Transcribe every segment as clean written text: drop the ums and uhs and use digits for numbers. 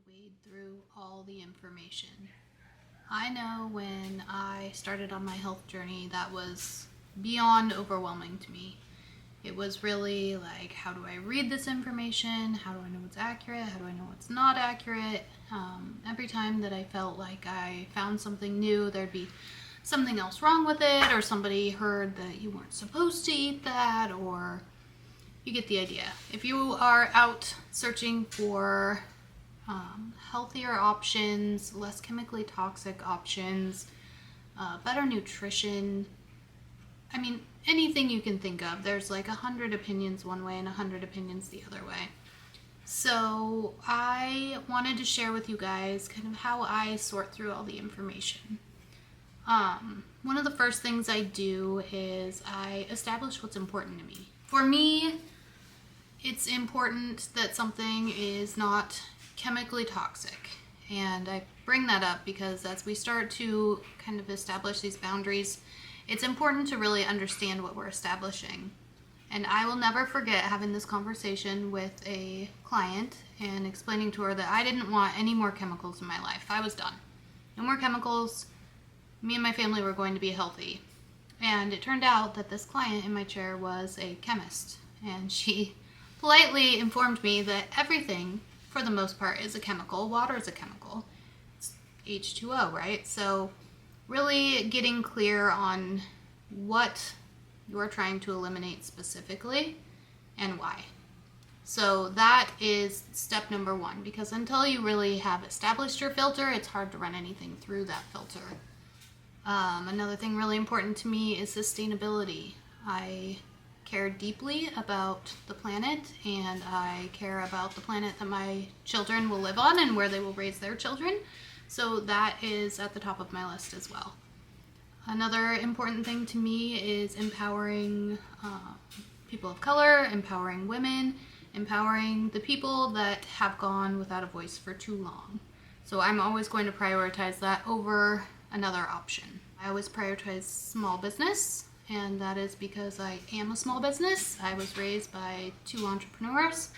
wade through all the information. I know when I started on my health journey, that was beyond overwhelming to me. It was really like, how do I read this information? How do I know what's accurate? How do I know what's not accurate? Every time that I felt like I found something new, there'd be something else wrong with it, or somebody heard that you weren't supposed to eat that, or you get the idea. If you are out searching for healthier options, less chemically toxic options, better nutrition, I mean, anything you can think of, there's like 100 opinions one way and 100 opinions the other way. So I wanted to share with you guys kind of how I sort through all the information. One of the first things I do is I establish what's important to me. For me, it's important that something is not chemically toxic. And I bring that up because as we start to kind of establish these boundaries, it's important to really understand what we're establishing. And I will never forget having this conversation with a client and explaining to her that I didn't want any more chemicals in my life. I was done. No more chemicals. Me and my family were going to be healthy. And it turned out that this client in my chair was a chemist. And she politely informed me that everything, for the most part, is a chemical. Water is a chemical. It's H2O, right? So really getting clear on what you're trying to eliminate specifically and why. So that is step number one, because until you really have established your filter, it's hard to run anything through that filter. Another thing really important to me is sustainability. I care deeply about the planet, and I care about the planet that my children will live on and where they will raise their children. So that is at the top of my list as well. Another important thing to me is empowering people of color, empowering women, empowering the people that have gone without a voice for too long. So I'm always going to prioritize that over another option. I always prioritize small business, and that is because I am a small business. I was raised by two entrepreneurs.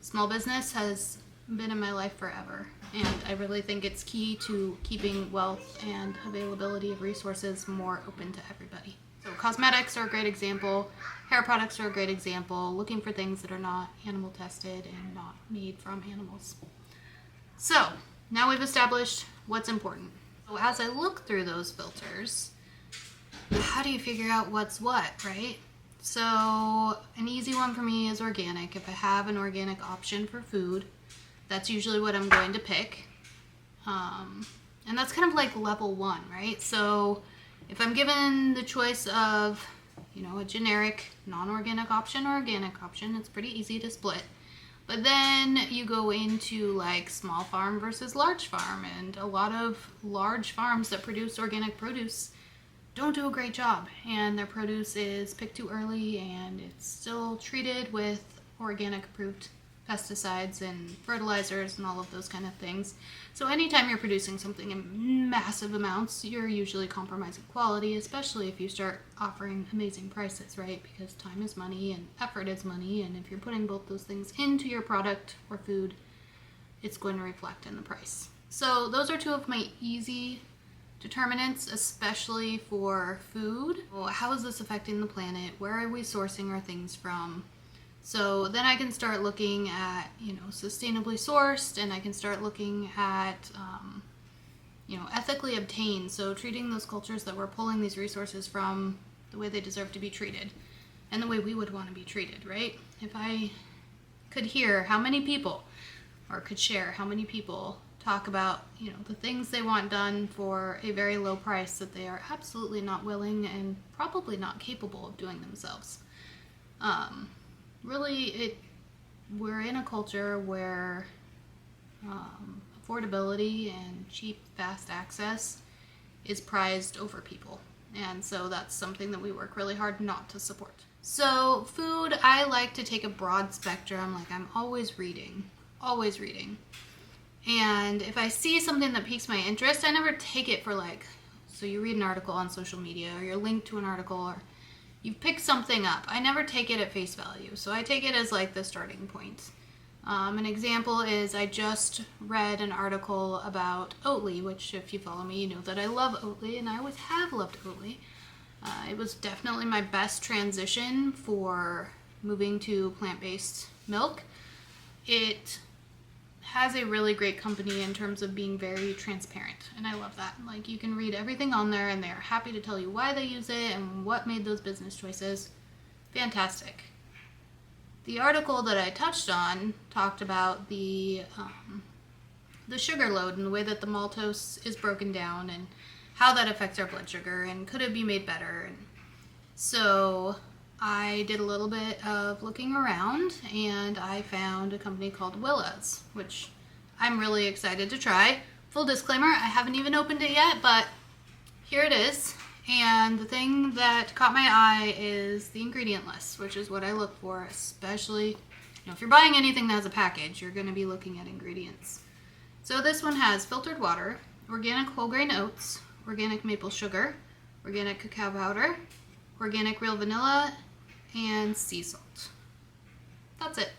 Small business has been in my life forever, and I really think it's key to keeping wealth and availability of resources more open to everybody. So cosmetics are a great example, hair products are a great example, looking for things that are not animal tested and not made from animals. So now we've established what's important. So as I look through those filters, how do you figure out what's what, right? So an easy one for me is organic. If I have an organic option for food, that's usually what I'm going to pick. And that's kind of like level one, right? So if I'm given the choice of, a generic non-organic option or organic option, it's pretty easy to split. But then you go into like small farm versus large farm, and a lot of large farms that produce organic produce don't do a great job, and their produce is picked too early, and it's still treated with organic approved pesticides and fertilizers and all of those kind of things. So anytime you're producing something in massive amounts, you're usually compromising quality, especially if you start offering amazing prices, right? Because time is money and effort is money, and if you're putting both those things into your product or food, it's going to reflect in the price. So those are two of my easy determinants, especially for food. Well, how is this affecting the planet? Where are we sourcing our things from? So then I can start looking at, sustainably sourced, and I can start looking at, ethically obtained. So treating those cultures that we're pulling these resources from the way they deserve to be treated and the way we would want to be treated, right? If I could hear how many people, or could share how many people talk about, the things they want done for a very low price that they are absolutely not willing and probably not capable of doing themselves. We're in a culture where affordability and cheap, fast access is prized over people. And so that's something that we work really hard not to support. So food, I like to take a broad spectrum. Like, I'm always reading. And if I see something that piques my interest, I never take it for so you read an article on social media, or you're linked to an article, or you've picked something up. I never take it at face value. So I take it as the starting point. An example is I just read an article about Oatly, which if you follow me, you know that I love Oatly, and I always have loved Oatly. It was definitely my best transition for moving to plant-based milk. It has a really great company in terms of being very transparent, and I love that. Like, you can read everything on there, and they're happy to tell you why they use it and what made those business choices. Fantastic. The article that I touched on talked about the sugar load and the way that the maltose is broken down and how that affects our blood sugar and could it be made better. And so I did a little bit of looking around and I found a company called Willa's, which I'm really excited to try. Full disclaimer, I haven't even opened it yet, but here it is. And the thing that caught my eye is the ingredient list, which is what I look for, especially, if you're buying anything that has a package, you're going to be looking at ingredients. So this one has filtered water, organic whole grain oats, organic maple sugar, organic cacao powder, organic real vanilla, and sea salt. That's it.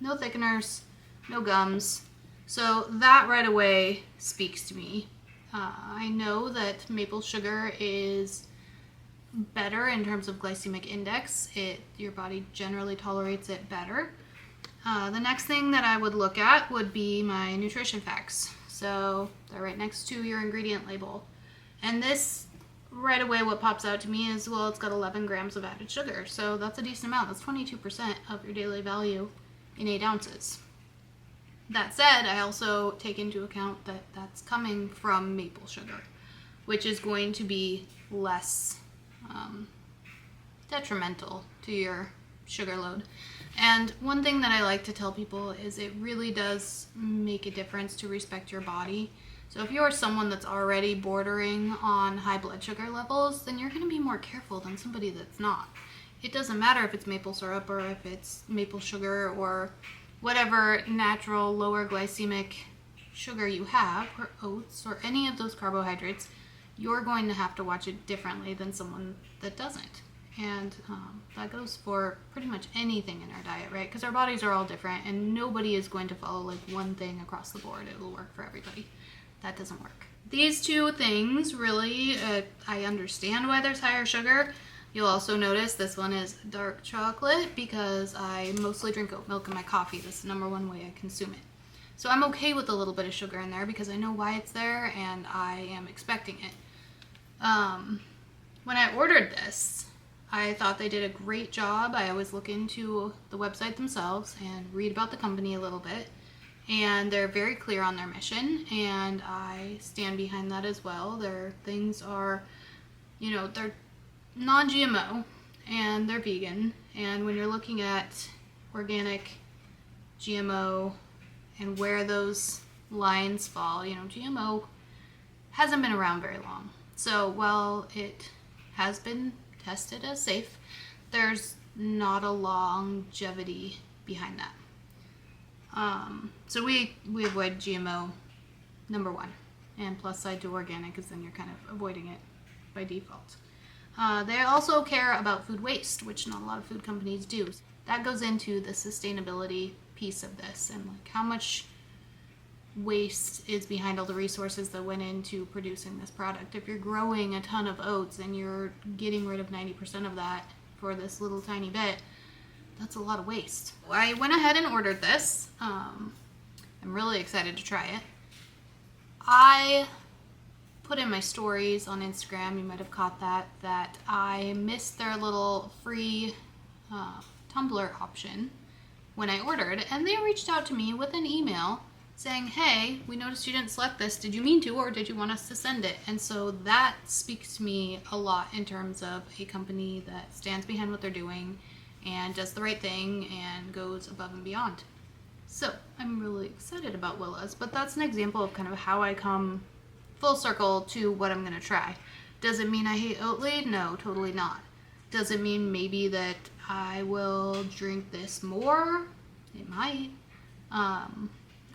No thickeners, no gums. So that right away speaks to me. I know that maple sugar is better in terms of glycemic index. Your body generally tolerates it better. The next thing that I would look at would be my nutrition facts. So they're right next to your ingredient label. And this, right away, what pops out to me is, well, it's got 11 grams of added sugar. So that's a decent amount. That's 22% of your daily value in 8 ounces. That said, I also take into account that that's coming from maple sugar, which is going to be less detrimental to your sugar load. And one thing that I like to tell people is it really does make a difference to respect your body. So if you're someone that's already bordering on high blood sugar levels, then you're going to be more careful than somebody that's not. It doesn't matter if it's maple syrup or if it's maple sugar or whatever natural lower glycemic sugar you have, or oats, or any of those carbohydrates, you're going to have to watch it differently than someone that doesn't. And that goes for pretty much anything in our diet, right? Because our bodies are all different, and nobody is going to follow like one thing across the board. It will work for everybody. That doesn't work. These two things really, I understand why there's higher sugar. You'll also notice this one is dark chocolate because I mostly drink oat milk in my coffee. That's the number one way I consume it. So I'm okay with a little bit of sugar in there because I know why it's there and I am expecting it. When I ordered this, I thought they did a great job. I always look into the website themselves and read about the company a little bit. And they're very clear on their mission, and I stand behind that as well. Their things are, they're non-GMO and they're vegan, and when you're looking at organic, GMO, and where those lines fall, GMO hasn't been around very long. So while it has been tested as safe, there's not a longevity behind that. So we avoid GMO, number one, and plus I do organic because then you're kind of avoiding it by default. They also care about food waste, which not a lot of food companies do. That goes into the sustainability piece of this and like how much waste is behind all the resources that went into producing this product. If you're growing a ton of oats and you're getting rid of 90% of that for this little tiny bit, that's a lot of waste. I went ahead and ordered this. I'm really excited to try it. I put in my stories on Instagram, you might have caught that I missed their little free tumbler option when I ordered, and they reached out to me with an email saying, hey, we noticed you didn't select this. Did you mean to, or did you want us to send it? And so that speaks to me a lot in terms of a company that stands behind what they're doing and does the right thing and goes above and beyond. So I'm really excited about Willa's, but that's an example of kind of how I come full circle to what I'm going to try. Does it mean I hate Oatly? No, totally not. Does it mean maybe that I will drink this more? It might.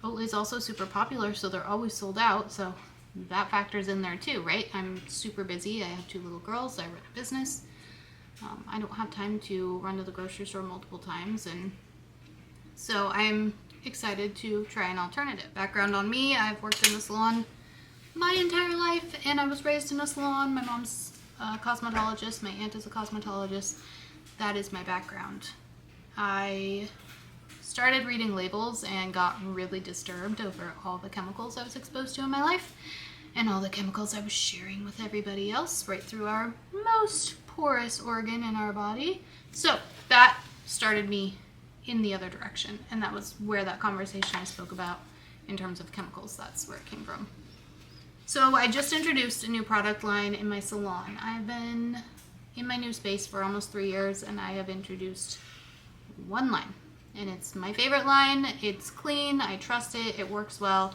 Oatly's also super popular, so they're always sold out, so that factors in there too, right? I'm super busy. I have 2 little girls. I run a business. I don't have time to run to the grocery store multiple times, and so I'm excited to try an alternative. Background on me, I've worked in the salon my entire life, and I was raised in a salon. My mom's a cosmetologist, my aunt is a cosmetologist. That is my background. I started reading labels and got really disturbed over all the chemicals I was exposed to in my life and all the chemicals I was sharing with everybody else right through our most porous organ in our body. So that started me in the other direction, and that was where that conversation I spoke about in terms of chemicals, that's where it came from. So I just introduced a new product line in my salon. I've been in my new space for almost 3 years, and I have introduced one line, and it's my favorite line. It's clean, I trust it, it works well.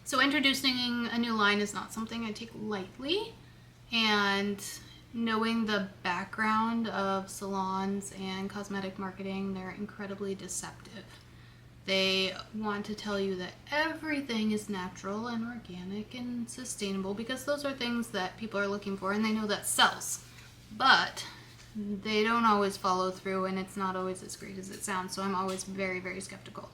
So introducing a new line is not something I take lightly, and knowing the background of salons and cosmetic marketing, they're incredibly deceptive. They want to tell you that everything is natural and organic and sustainable because those are things that people are looking for, and they know that sells. But they don't always follow through, and it's not always as great as it sounds, so I'm always very, very skeptical.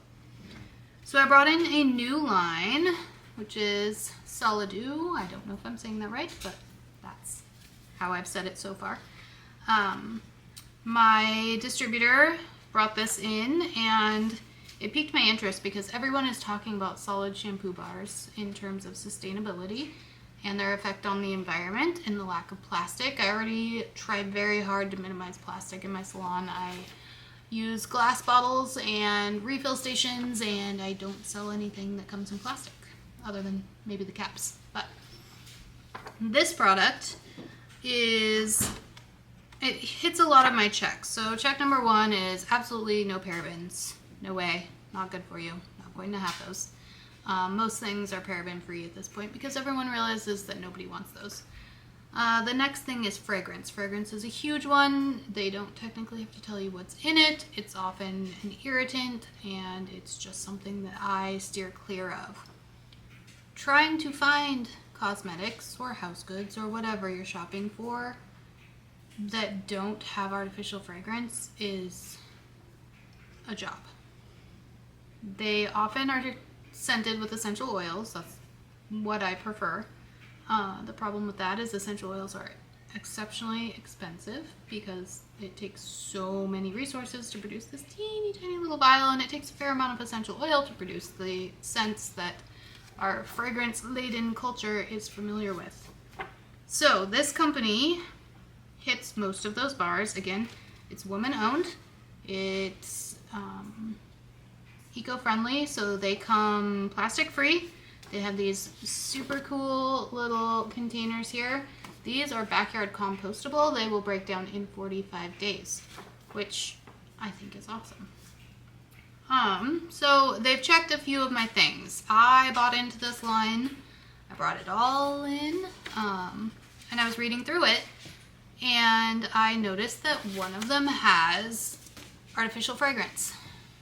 So I brought in a new line, which is Solidoo. I don't know if I'm saying that right, but that's how I've said it so far. My distributor brought this in, and it piqued my interest because everyone is talking about solid shampoo bars in terms of sustainability and their effect on the environment and the lack of plastic. I already tried very hard to minimize plastic in my salon. I use glass bottles and refill stations, and I don't sell anything that comes in plastic other than maybe the caps. But this product it hits a lot of my checks. So check number 1 is absolutely no parabens. No way, not good for you, not going to have those. Most things are paraben free at this point because everyone realizes that nobody wants those. The next thing is fragrance. Fragrance is a huge one. They don't technically have to tell you what's in it. It's often an irritant, and it's just something that I steer clear of. Trying to find cosmetics or house goods or whatever you're shopping for that don't have artificial fragrance is a job. They often are scented with essential oils. That's what I prefer. The problem with that is essential oils are exceptionally expensive because it takes so many resources to produce this teeny tiny little vial, and it takes a fair amount of essential oil to produce the scents that our fragrance-laden culture is familiar with. So this company hits most of those bars. Again, it's woman-owned. It's eco-friendly, so they come plastic-free. They have these super cool little containers here. These are backyard compostable. They will break down in 45 days, which I think is awesome. So they've checked a few of my things. I bought into this line. I brought it all in, and I was reading through it, and I noticed that one of them has artificial fragrance.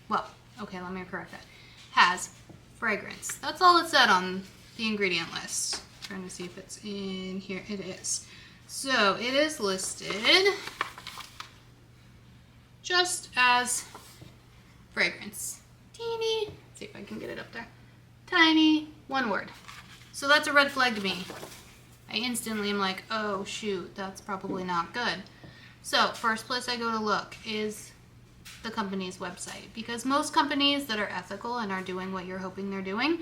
Well, okay, let me correct that. Has fragrance. That's all it said on the ingredient list. I'm trying to see if it's in here. It is. So it is listed just as fragrance. Teeny. Let's see if I can get it up there. Tiny. One word. So that's a red flag to me. I instantly am like, oh shoot, that's probably not good. So first place I go to look is the company's website, because most companies that are ethical and are doing what you're hoping they're doing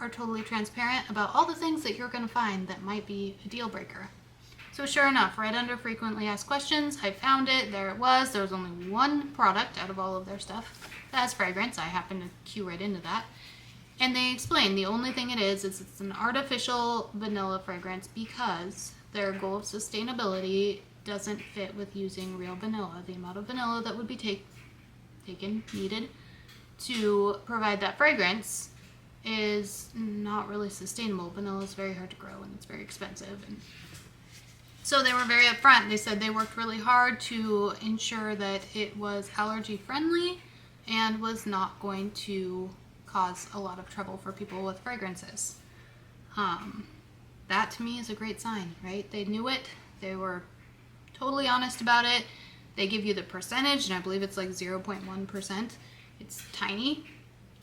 are totally transparent about all the things that you're going to find that might be a deal breaker. So sure enough, right under frequently asked questions, I found it. There it was. There was only one product out of all of their stuff that has fragrance. I happened to cue right into that. And they explain the only thing it is it's an artificial vanilla fragrance because their goal of sustainability doesn't fit with using real vanilla. The amount of vanilla that would be needed to provide that fragrance is not really sustainable. Vanilla is very hard to grow and it's very expensive. And so they were very upfront. They said they worked really hard to ensure that it was allergy friendly and was not going to cause a lot of trouble for people with fragrances. That to me is a great sign, right? They knew it. They were totally honest about it. They give you the percentage, and I believe it's like 0.1%. It's tiny,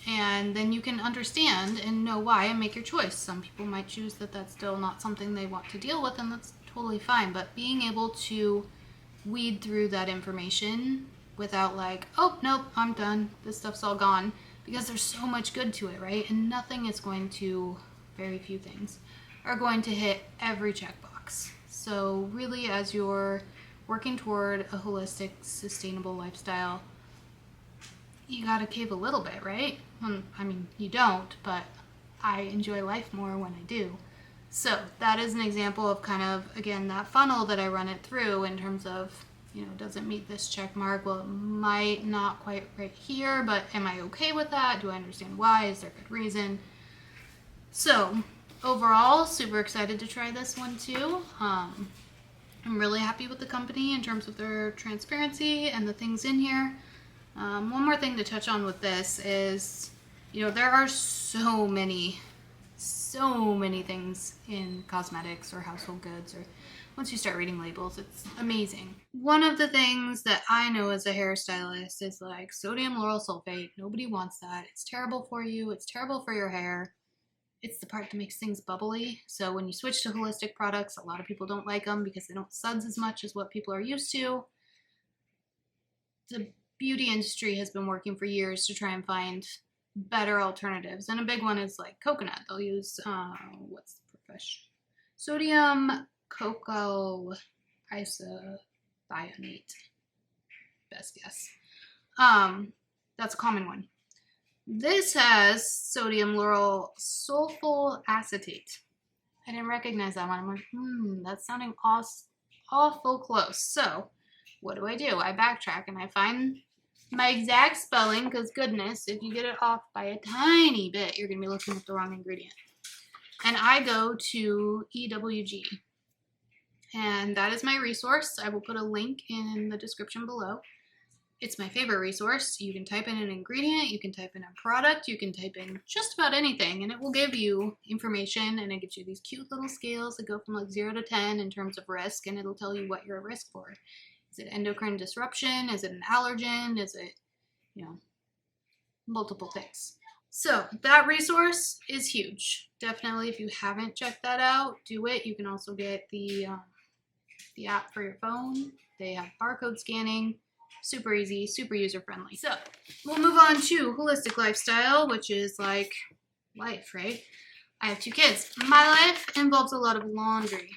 and then you can understand and know why and make your choice. Some people might choose that that's still not something they want to deal with, and that's totally fine. But being able to weed through that information without like, oh, nope, I'm done, this stuff's all gone, because there's so much good to it, right? And nothing is going to, very few things, are going to hit every checkbox. So really, as you're working toward a holistic, sustainable lifestyle, you gotta cave a little bit, right? I mean, you don't, but I enjoy life more when I do. So that is an example of kind of, again, that funnel that I run it through in terms of, you know, does it meet this check mark? Well, it might not quite right here, but am I okay with that? Do I understand why? Is there a good reason? So overall, super excited to try this one too. I'm really happy with the company in terms of their transparency and the things in here. One more thing to touch on with this is, you know, there are so many things in cosmetics or household goods, or once you start reading labels, it's amazing. One of the things that I know as a hairstylist is like sodium lauryl sulfate. Nobody wants that. It's terrible for you. It's terrible for your hair. It's the part that makes things bubbly. So when you switch to holistic products, a lot of people don't like them because they don't suds as much as what people are used to. The beauty industry has been working for years to try and find better alternatives, and a big one is like coconut. They'll use what's the profession? Sodium cocoa isothianate. Best guess. That's a common one. This has sodium lauryl sulfonyl acetate. I didn't recognize that one. I'm like, that's sounding awful close. So what do? I backtrack and I find my exact spelling, because goodness, if you get it off by a tiny bit, you're going to be looking at the wrong ingredient. And I go to EWG. And that is my resource. I will put a link in the description below. It's my favorite resource. You can type in an ingredient, you can type in a product, you can type in just about anything, and it will give you information, and it gives you these cute little scales that go from like 0 to 10 in terms of risk, and it'll tell you what you're at risk for. Is it endocrine disruption? Is it an allergen? Is it, you know, multiple things? So that resource is huge. Definitely, if you haven't checked that out, do it. You can also get the app for your phone. They have barcode scanning. Super easy, super user-friendly. So we'll move on to holistic lifestyle, which is like life, right? I have 2 kids. My life involves a lot of laundry.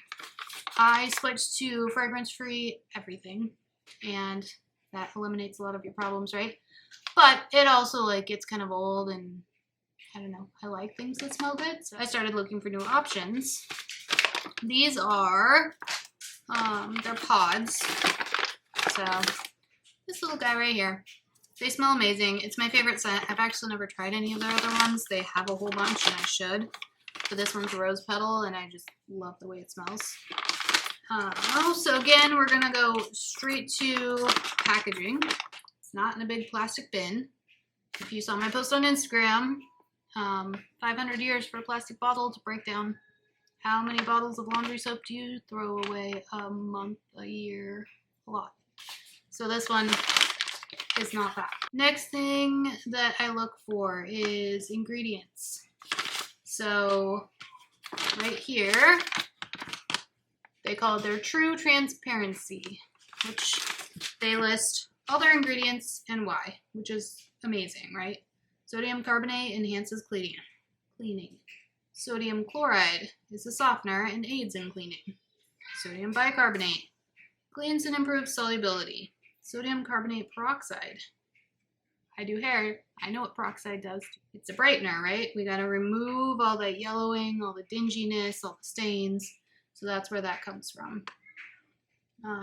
I switched to fragrance-free everything, and that eliminates a lot of your problems, right? But it also like gets kind of old, and I don't know, I like things that smell good, so I started looking for new options. These are, they're pods. So this little guy right here, they smell amazing. It's my favorite scent. I've actually never tried any of their other ones. They have a whole bunch, and I should. But this one's rose petal, and I just love the way it smells. So again, we're gonna go straight to packaging. It's not in a big plastic bin. If you saw my post on Instagram, 500 years for a plastic bottle, to break down how many bottles of laundry soap do you throw away a month, a year, a lot. So this one is not that. Next thing that I look for is ingredients. So right here, they call it their true transparency, which they list all their ingredients and why, which is amazing, right? Sodium carbonate enhances cleaning. Sodium chloride is a softener and aids in cleaning. Sodium bicarbonate cleans and improves solubility. Sodium carbonate peroxide. I do hair. I know what peroxide does. It's a brightener, right? We got to remove all that yellowing, all the dinginess, all the stains. So that's where that comes from.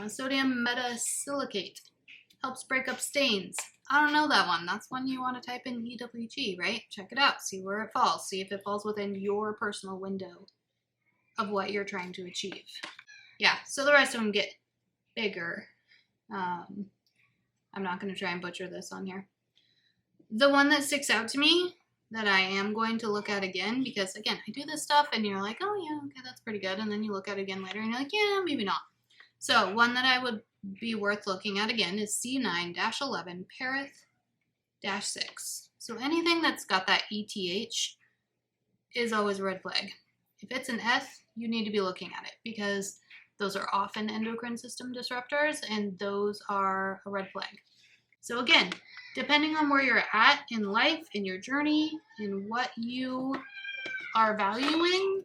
Sodium metasilicate helps break up stains. I don't know that one. That's one you want to type in EWG, right? Check it out. See where it falls. See if it falls within your personal window of what you're trying to achieve. Yeah, so the rest of them get bigger. I'm not going to try and butcher this on here. The one that sticks out to me that I am going to look at again, because again, I do this stuff and you're like, oh yeah, okay, that's pretty good. And then you look at it again later and you're like, yeah, maybe not. So one that I would be worth looking at again is C9-11 Perith -6. So anything that's got that ETH is always a red flag. If it's an F, you need to be looking at it because those are often endocrine system disruptors and those are a red flag. So again, depending on where you're at in life, in your journey, and what you are valuing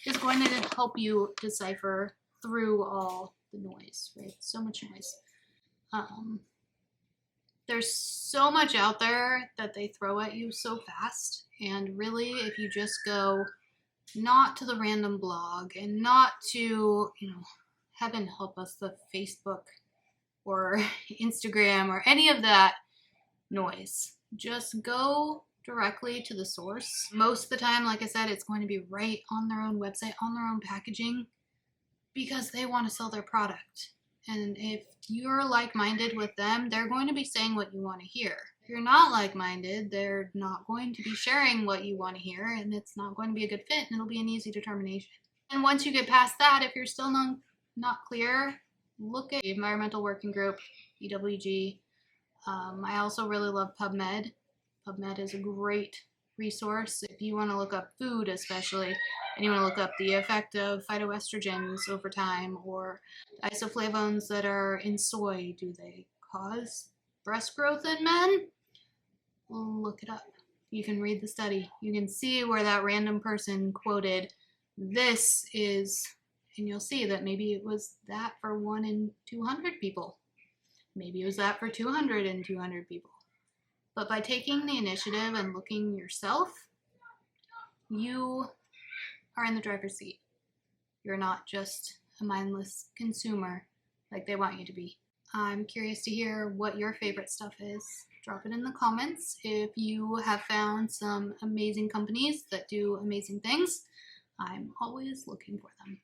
is going to help you decipher through all the noise, right? So much noise. There's so much out there that they throw at you so fast. And really, if you just go not to the random blog and not to, heaven help us, the Facebook or Instagram or any of that noise, just go directly to the source. Most of the time, like I said, it's going to be right on their own website, on their own packaging, because they want to sell their product. And if you're like-minded with them, they're going to be saying what you want to hear. If you're not like-minded, they're not going to be sharing what you want to hear, and it's not going to be a good fit, and it'll be an easy determination. And once you get past that, if you're still not clear, look at the Environmental Working Group, EWG. I also really love PubMed. PubMed is a great resource if you want to look up food, especially, and you want to look up the effect of phytoestrogens over time, or isoflavones that are in soy. Do they cause breast growth in men? Look it up. You can read the study. You can see where that random person quoted, this is, and you'll see that maybe it was that for 1 in 200 people. Maybe it was that for 200 and 200 people. But by taking the initiative and looking yourself, you are in the driver's seat. You're not just a mindless consumer like they want you to be. I'm curious to hear what your favorite stuff is. Drop it in the comments. If you have found some amazing companies that do amazing things, I'm always looking for them.